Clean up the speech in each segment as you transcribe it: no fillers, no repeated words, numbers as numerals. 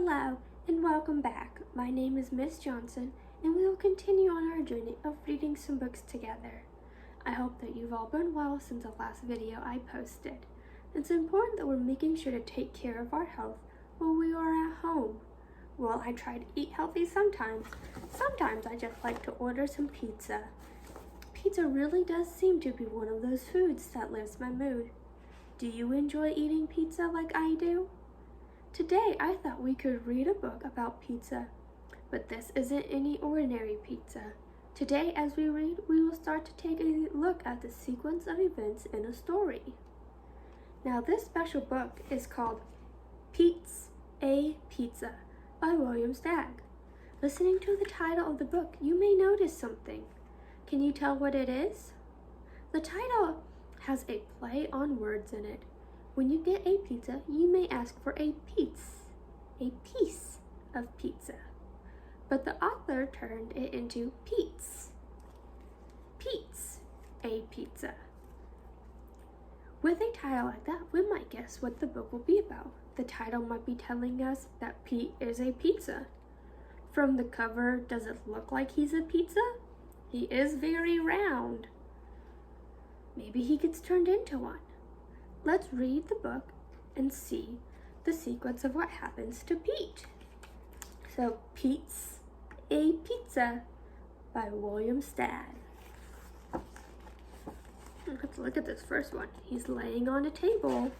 Hello and welcome back. My name is Miss Johnson and we will continue on our journey of reading some books together. I hope that you've all been well since the last video I posted. It's important that we're making sure to take care of our health while we are at home. Well, I try to eat healthy sometimes. Sometimes I just like to order some pizza. Pizza really does seem to be one of those foods that lifts my mood. Do you enjoy eating pizza like I do? Today, I thought we could read a book about pizza, but this isn't any ordinary pizza. Today, as we read, we will start to take a look at the sequence of events in a story. Now, this special book is called Pete's a Pizza by William Steig. Listening to the title of the book, you may notice something. Can you tell what it is? The title has a play on words in it. When you get a pizza, you may ask for a piece of pizza. But the author turned it into Pete's a Pizza. With a title like that, we might guess what the book will be about. The title might be telling us that Pete is a pizza. From the cover, does it look like he's a pizza? He is very round. Maybe he gets turned into one. Let's read the book and see the sequence of what happens to Pete. So, Pete's a Pizza by William Steig. Let's look at this first one. He's laying on a table.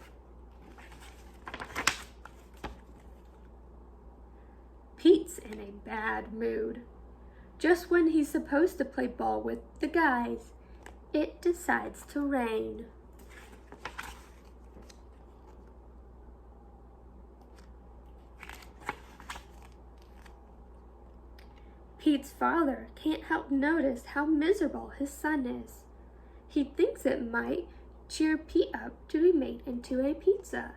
Pete's in a bad mood. Just when he's supposed to play ball with the guys, it decides to rain. Pete's father can't help notice how miserable his son is. He thinks it might cheer Pete up to be made into a pizza.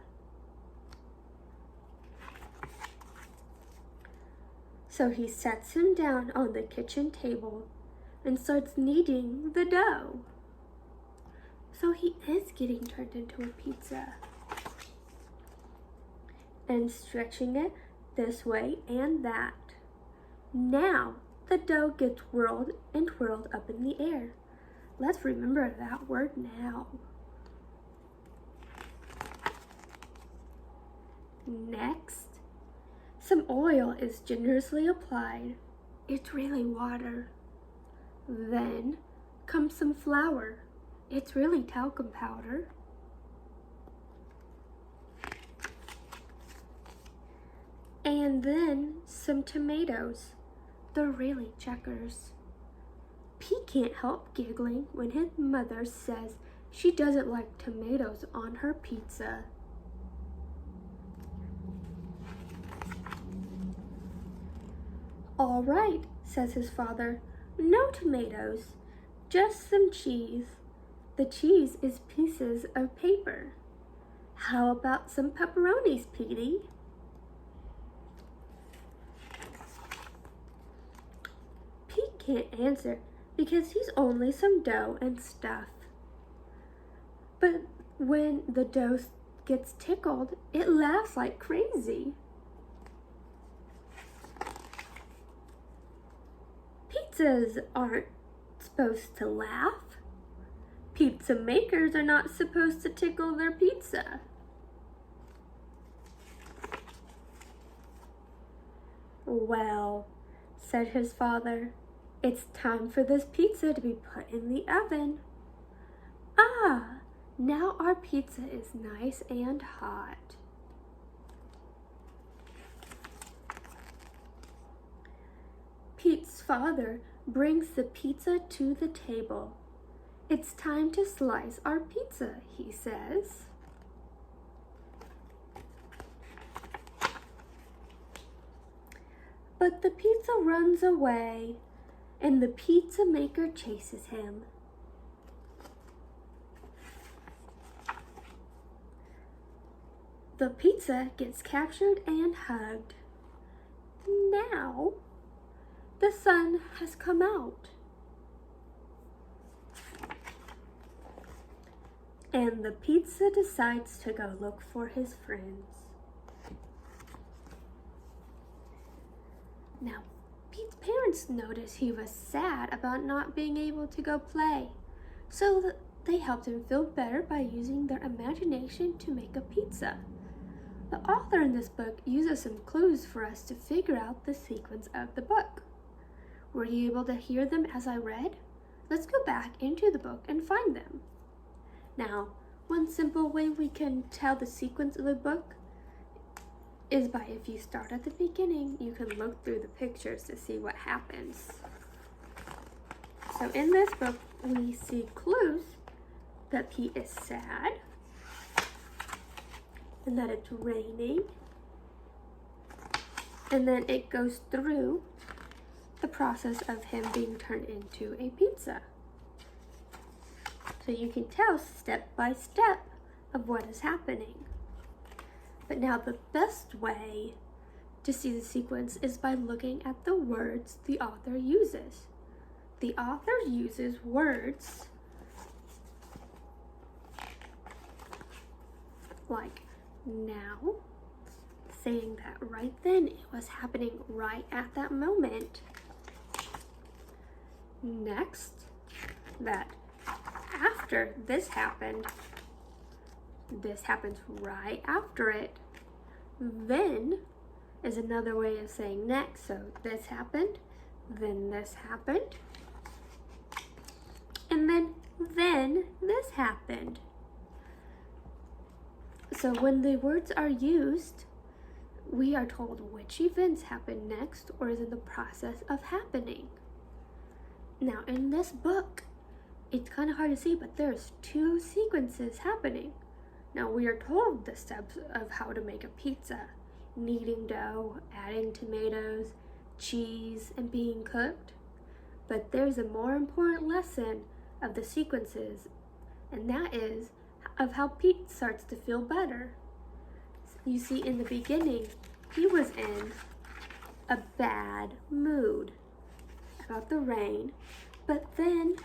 So he sets him down on the kitchen table and starts kneading the dough. So he is getting turned into a pizza. And stretching it this way and that. Now, the dough gets whirled and twirled up in the air. Let's remember that word now. Next, some oil is generously applied. It's really water. Then comes some flour. It's really talcum powder. And then some tomatoes. They're really checkers. Pete can't help giggling when his mother says she doesn't like tomatoes on her pizza. All right, says his father. No tomatoes, just some cheese. The cheese is pieces of paper. How about some pepperonis, Petey? Pete can't answer because he's only some dough and stuff. But when the dough gets tickled, it laughs like crazy. Pizzas aren't supposed to laugh. Pizza makers are not supposed to tickle their pizza. Well, said his father, it's time for this pizza to be put in the oven. Ah, now our pizza is nice and hot. Pete's father brings the pizza to the table. It's time to slice our pizza, he says. But the pizza runs away, and the pizza maker chases him. The pizza gets captured and hugged. Now, the sun has come out. And the pizza decides to go look for his friends. Now, Pete's parents noticed he was sad about not being able to go play, so they helped him feel better by using their imagination to make a pizza. The author in this book uses some clues for us to figure out the sequence of the book. Were you able to hear them as I read? Let's go back into the book and find them. Now, one simple way we can tell the sequence of the book is by, if you start at the beginning, you can look through the pictures to see what happens. So in this book, we see clues that Pete is sad, and that it's raining, and then it goes through the process of him being turned into a pizza. So you can tell step by step of what is happening. But now the best way to see the sequence is by looking at the words the author uses. The author uses words like now, saying that right then it was happening right at that moment. Next, that after this happened, this happens right after it. Then is another way of saying next. So this happened, then this happened, and then this happened. So when the words are used, we are told which events happen next or is in the process of happening. Now in this book, it's kind of hard to see, but there's two sequences happening. Now we are told the steps of how to make a pizza: kneading dough, adding tomatoes, cheese, and being cooked. But there's a more important lesson of the sequences, and that is of how Pete starts to feel better. You see, in the beginning, he was in a bad mood about the rain, but then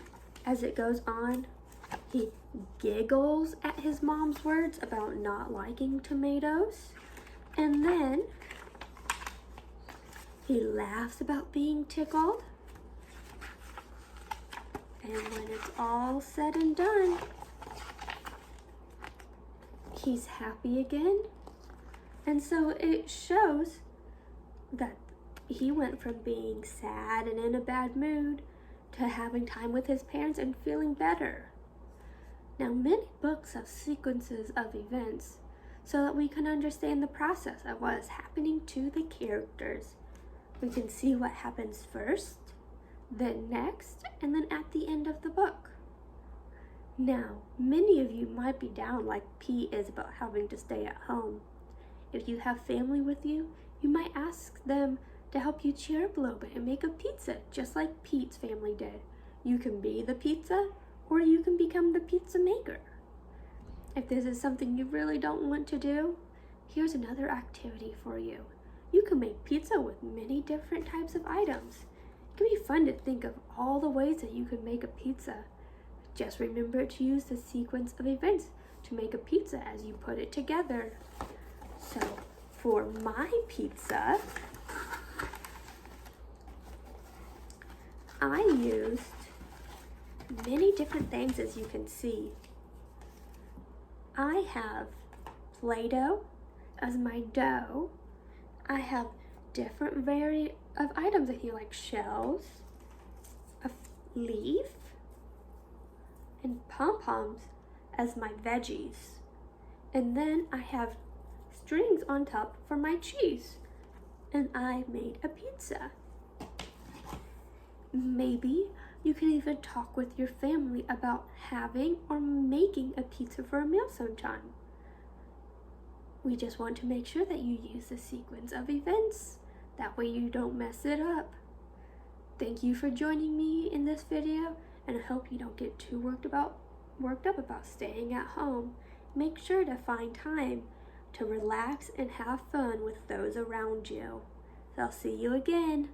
as it goes on, he giggles at his mom's words about not liking tomatoes, and then he laughs about being tickled, and when it's all said and done, he's happy again. And so it shows that he went from being sad and in a bad mood to having time with his parents and feeling better. Now, many books have sequences of events so that we can understand the process of what is happening to the characters. We can see what happens first, then next, and then at the end of the book. Now, many of you might be down like Pete is about having to stay at home. If you have family with you, you might ask them to help you cheer up a little bit and make a pizza, just like Pete's family did. You can be the pizza, or you can become the pizza maker. If this is something you really don't want to do, here's another activity for you. You can make pizza with many different types of items. It can be fun to think of all the ways that you could make a pizza. Just remember to use the sequence of events to make a pizza as you put it together. So, for my pizza, I used many different things, as you can see. I have Play-Doh as my dough. I have different variety of items that you like: shells, a leaf, and pom-poms as my veggies. And then I have strings on top for my cheese. And I made a pizza. Maybe you can even talk with your family about having or making a pizza for a meal sometime. We just want to make sure that you use the sequence of events. That way you don't mess it up. Thank you for joining me in this video, and I hope you don't get too worked up about staying at home. Make sure to find time to relax and have fun with those around you. So I'll see you again.